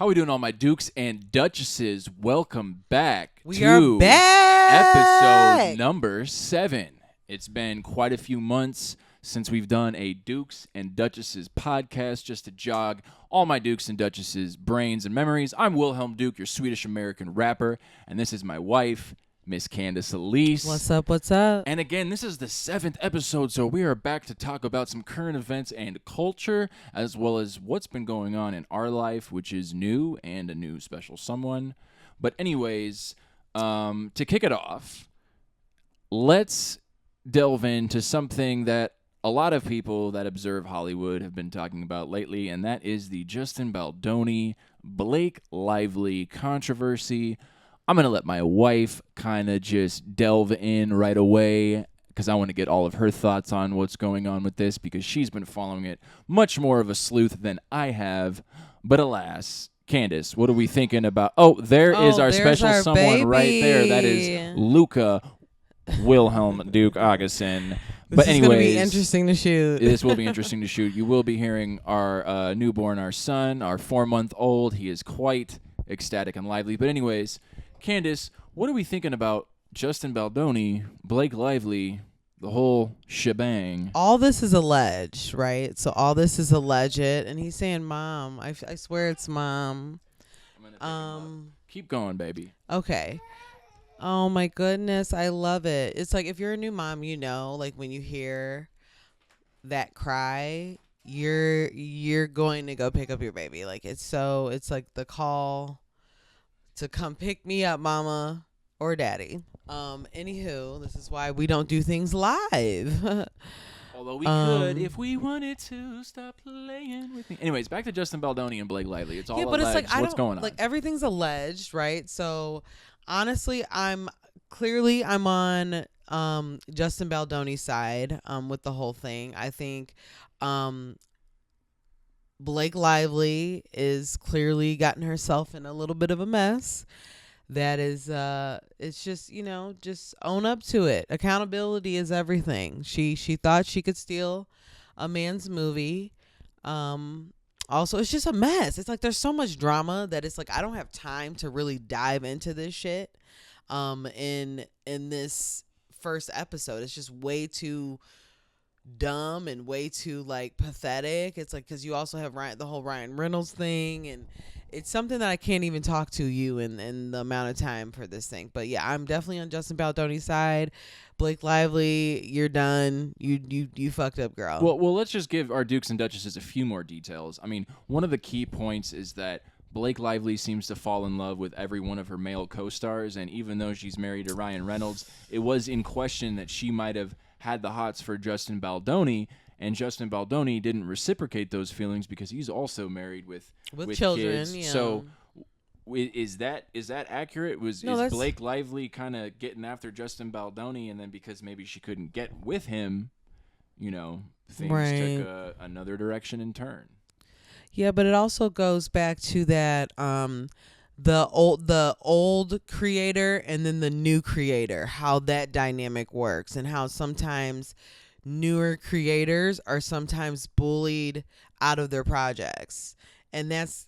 How we doing, all my Dukes and Duchesses? Welcome back We to are back. episode number 7. It's been quite a few months since we've done a Dukes and Duchesses podcast just to jog all my Dukes and Duchesses brains and memories. I'm Wilhelm Duke, your Swedish American rapper, and this is my wife, Miss Candace Elise. What's up? What's up? And again, this is the 7th episode, so we are back to talk about some current events and culture, as well as what's been going on in our life, which is new and a new special someone. But anyways, to kick it off, let's delve into something that a lot of people that observe Hollywood have been talking about lately, and that is the Justin Baldoni, Blake Lively controversy. I'm going to let my wife kind of just delve in right away because I want to get all of her thoughts on what's going on with this because she's been following it much more of a sleuth than I have. But alas, Candace, what are we thinking about? Oh, there is our special someone baby. Right there. That is Luca Wilhelm Duke Augustin. This is going to be interesting to shoot. This will be interesting to shoot. You will be hearing our newborn, our son, our 4-month-old. He is quite ecstatic and lively. But anyways, Candace, what are we thinking about Justin Baldoni, Blake Lively, the whole shebang? All this is alleged, right? So all this is alleged, and he's saying, "Mom, I swear it's Mom." Keep going, baby. Okay. Oh my goodness, I love it. It's like if you're a new mom, you know, like when you hear that cry, you're going to go pick up your baby. Like it's like the call to come pick me up, mama or daddy. Anywho, this is why we don't do things live. Although we could if we wanted to. Stop playing with me. Anyways, back to Justin Baldoni and Blake Lively. It's all alleged. But it's like what's going on? Like everything's alleged, right? So honestly, I'm on Justin Baldoni's side with the whole thing. I think Blake Lively is clearly gotten herself in a little bit of a mess. That is, it's just, just own up to it. Accountability is everything. She thought she could steal a man's movie. Also, it's just a mess. It's like there's so much drama that it's like I don't have time to really dive into this shit. In this first episode, it's just way too dumb and way too like pathetic. It's like because you also have the whole Ryan Reynolds thing, and it's something that I can't even talk to you in the amount of time for this thing. But yeah, I'm definitely on Justin Baldoni's side. Blake Lively, you're done. You fucked up, girl. Well, let's just give our Dukes and Duchesses a few more details. I mean, one of the key points is that Blake Lively seems to fall in love with every one of her male co-stars, and even though she's married to Ryan Reynolds, it was in question that she might have had the hots for Justin Baldoni, and Justin Baldoni didn't reciprocate those feelings because he's also married with children. Kids. Yeah. So is that accurate? Is Blake Lively kind of getting after Justin Baldoni, and then because maybe she couldn't get with him, things took another direction and turn? Yeah, but it also goes back to that the old creator and then the new creator, how that dynamic works, and how sometimes newer creators are sometimes bullied out of their projects. And that's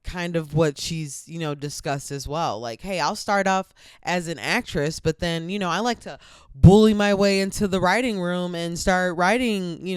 kind of what she's, discussed as well. Like, hey, I'll start off as an actress, but then, I like to bully my way into the writing room and start writing,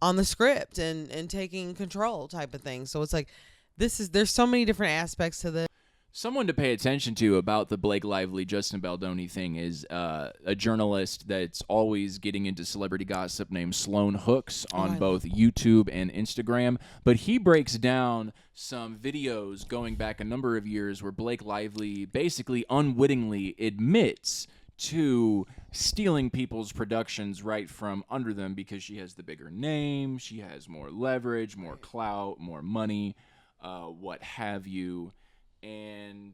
on the script and taking control type of thing. So it's like there's so many different aspects to this. Someone to pay attention to about the Blake Lively Justin Baldoni thing is a journalist that's always getting into celebrity gossip named Sloan Hooks on both YouTube and Instagram. But he breaks down some videos going back a number of years where Blake Lively basically unwittingly admits to stealing people's productions right from under them because she has the bigger name, she has more leverage, more clout, more money, what have you. And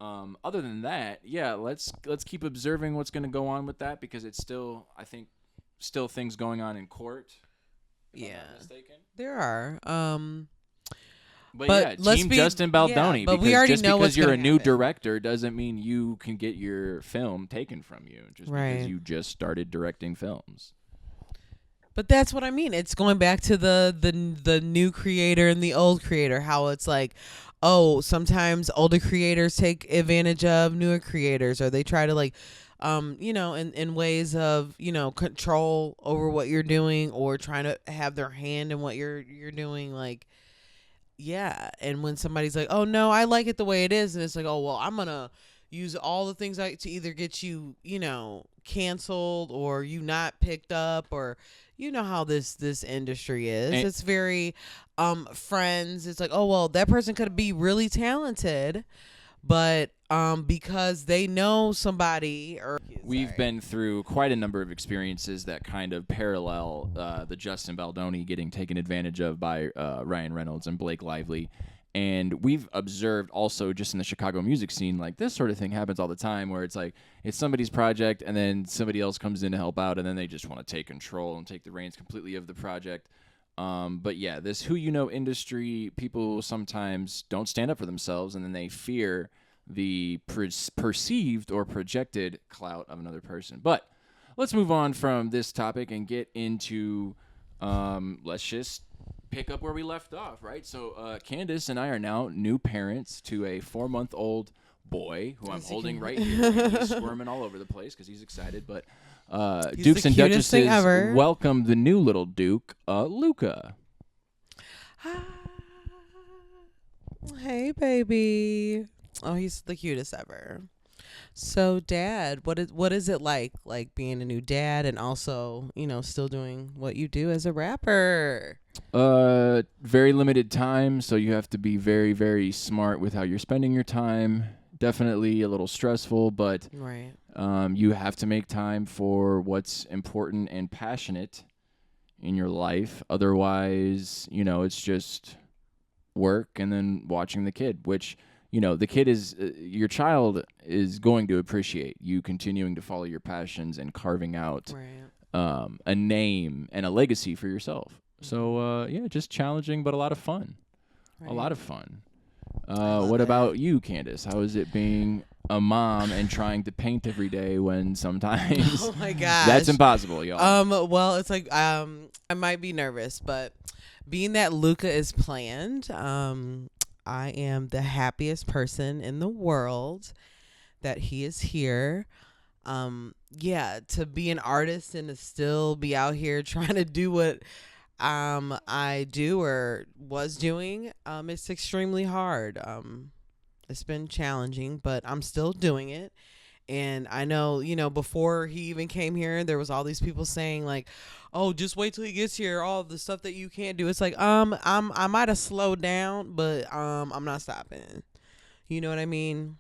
other than that, yeah, let's keep observing what's going to go on with that because it's still, I think, things going on in court. If I'm not mistaken. There are. But yeah, Team Justin Baldoni. But we already know because you're a new happen. director doesn't mean you can get your film taken from you just right. because you just started directing films. But that's what I mean. It's going back to the new creator and the old creator. How it's like, oh, sometimes older creators take advantage of newer creators, or they try to like, in ways of control over what you're doing, or trying to have their hand in what you're doing. Like, yeah. And when somebody's like, oh no, I like it the way it is, and it's like, oh well, I'm gonna use all the things to either get you, canceled, or you not picked up, or how this industry is. And it's very friends. It's like, oh well, that person could be really talented, but because they know somebody, or we've been through quite a number of experiences that kind of parallel the Justin Baldoni getting taken advantage of by Ryan Reynolds and Blake Lively. And we've observed also just in the Chicago music scene, like this sort of thing happens all the time, where it's like it's somebody's project and then somebody else comes in to help out, and then they just want to take control and take the reins completely of the project. But yeah, this industry, people sometimes don't stand up for themselves, and then they fear the perceived or projected clout of another person. But let's move on from this topic and get into let's just pick up where we left off, right? So Candace and I are now new parents to a 4-month-old boy who I'm holding right here. And he's squirming all over the place because he's excited. But Dukes and Duchesses welcome the new little Duke, Luca. Hey, baby. Oh, he's the cutest ever. So, Dad, what is it like being a new dad, and also, still doing what you do as a rapper? Very limited time, so you have to be very, very smart with how you're spending your time. Definitely a little stressful, but right. You have to make time for what's important and passionate in your life. Otherwise, it's just work and then watching the kid, which the kid is your child is going to appreciate you continuing to follow your passions and carving out a name and a legacy for yourself. So, just challenging, but a lot of fun. Right. A lot of fun. What about you, Candace? How is it being a mom and trying to paint every day when sometimes oh my gosh, that's impossible, y'all? Well, it's like I might be nervous, but being that Luca is planned, I am the happiest person in the world that he is here. To be an artist and to still be out here trying to do what I do or was doing, it's extremely hard. It's been challenging, but I'm still doing it. And I know, before he even came here, there was all these people saying like, oh, just wait till he gets here. All the stuff that you can't do. It's like, I might have slowed down, but, I'm not stopping. You know what I mean?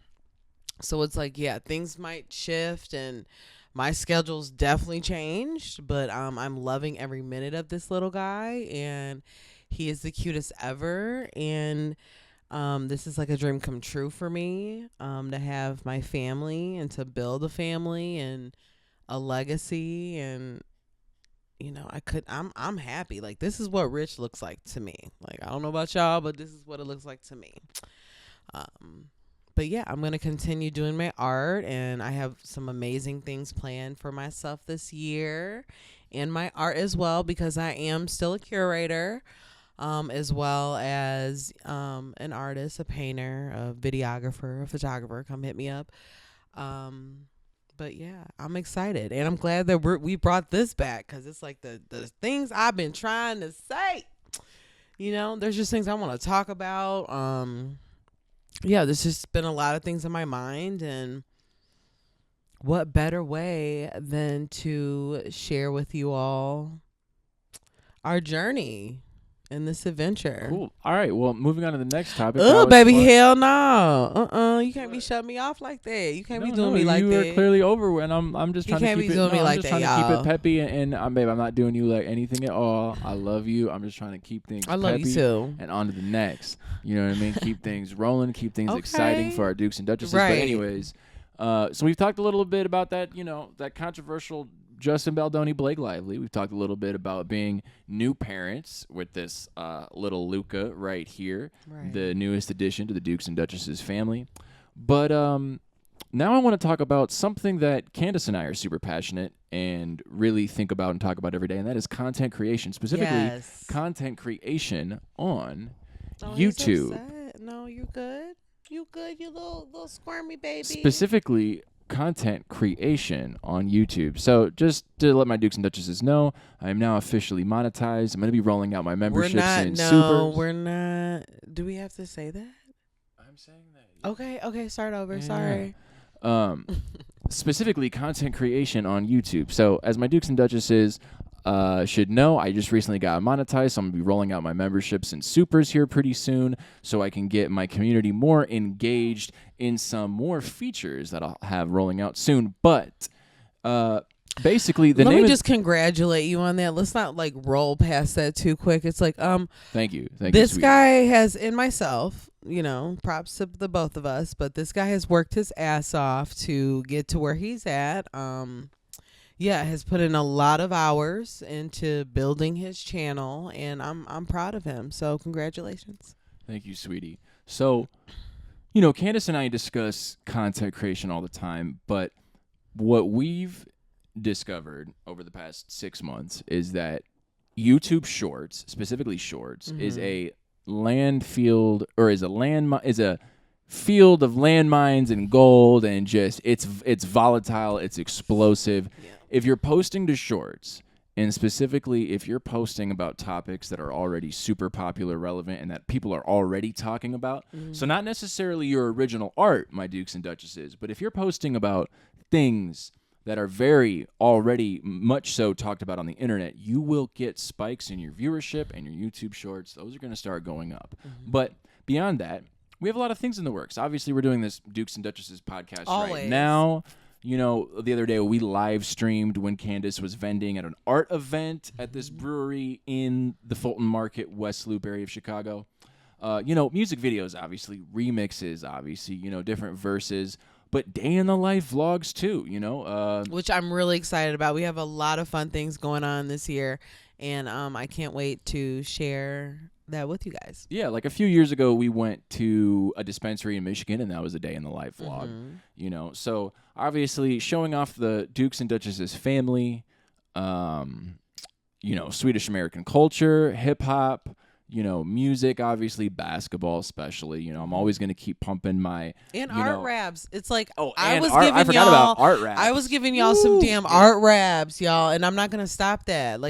So it's like, yeah, things might shift and my schedule's definitely changed, but, I'm loving every minute of this little guy, and he is the cutest ever. And, this is like a dream come true for me, to have my family and to build a family and a legacy. And, I'm happy. Like, this is what rich looks like to me. Like, I don't know about y'all, but this is what it looks like to me. But yeah, I'm going to continue doing my art, and I have some amazing things planned for myself this year and my art as well, because I am still a curator. As well as an artist, a painter, a videographer, a photographer. Come hit me up. But yeah, I'm excited, and I'm glad that we brought this back, because it's like the things I've been trying to say. There's just things I want to talk about. There's just been a lot of things in my mind, and what better way than to share with you all our journey in this adventure. Cool. All right. Well, moving on to the next topic. Oh, baby, hell no. You can't be shutting me off like that. You can't be doing me like that. You are clearly over, and I'm just trying to keep it. You can't be doing me like that, y'all. Keep it peppy, and babe, I'm not doing you like anything at all. I love you. I'm just trying to keep things. I love peppy you too. And on to the next. You know what I mean? Keep things rolling. Keep things exciting for our Dukes and Duchesses. Right. But anyways, so we've talked a little bit about that. That controversial Justin Baldoni, Blake Lively. We've talked a little bit about being new parents with this little Luca right here, the newest addition to the Dukes and Duchesses family. But now I want to talk about something that Candace and I are super passionate and really think about and talk about every day, and that is content creation, specifically content creation on YouTube. No, you good. You good, you little squirmy baby. Specifically, content creation on YouTube. So just to let my Dukes and Duchesses know, I am now officially monetized. I'm going to be rolling out my memberships in Supers. We're not. Do we have to say that? I'm saying that. Okay, start over. Sorry. Specifically, content creation on YouTube. So as my Dukes and Duchesses should know, I just recently got monetized, so I'm going to be rolling out my memberships and Supers here pretty soon so I can get my community more engaged in some more features that I'll have rolling out soon. But basically, let me just congratulate you on that. Let's not like roll past that too quick. It's like thank you. This guy has, and myself, props to the both of us, but this guy has worked his ass off to get to where he's at. Has put in a lot of hours into building his channel, and I'm proud of him. So congratulations. Thank you, sweetie. So, Candace and I discuss content creation all the time, but what we've discovered over the past 6 months is that YouTube Shorts, specifically Shorts, is a field of landmines and gold, and just it's volatile, it's explosive. Yeah. If you're posting to Shorts, and specifically if you're posting about topics that are already super popular, relevant, and that people are already talking about, so not necessarily your original art, my Dukes and Duchesses, but if you're posting about things that are very already much so talked about on the internet, you will get spikes in your viewership and your YouTube Shorts. Those are going to start going up. But beyond that, we have a lot of things in the works. Obviously, we're doing this Dukes and Duchesses podcast right now. The other day we live streamed when Candace was vending at an art event at this brewery in the Fulton Market, West Loop area of Chicago. Music videos, obviously, remixes, obviously, different verses, but day in the life vlogs too, which I'm really excited about. We have a lot of fun things going on this year, and I can't wait to share that with you guys. Yeah, like a few years ago, we went to a dispensary in Michigan, and that was a day in the life vlog. So obviously showing off the Dukes and Duchesses family, Swedish American culture, hip hop, music, obviously, basketball, especially. I'm always going to keep pumping my art raps. It's like I forgot about art raps. I was giving y'all some damn art raps, y'all, and I'm not going to stop that. Like,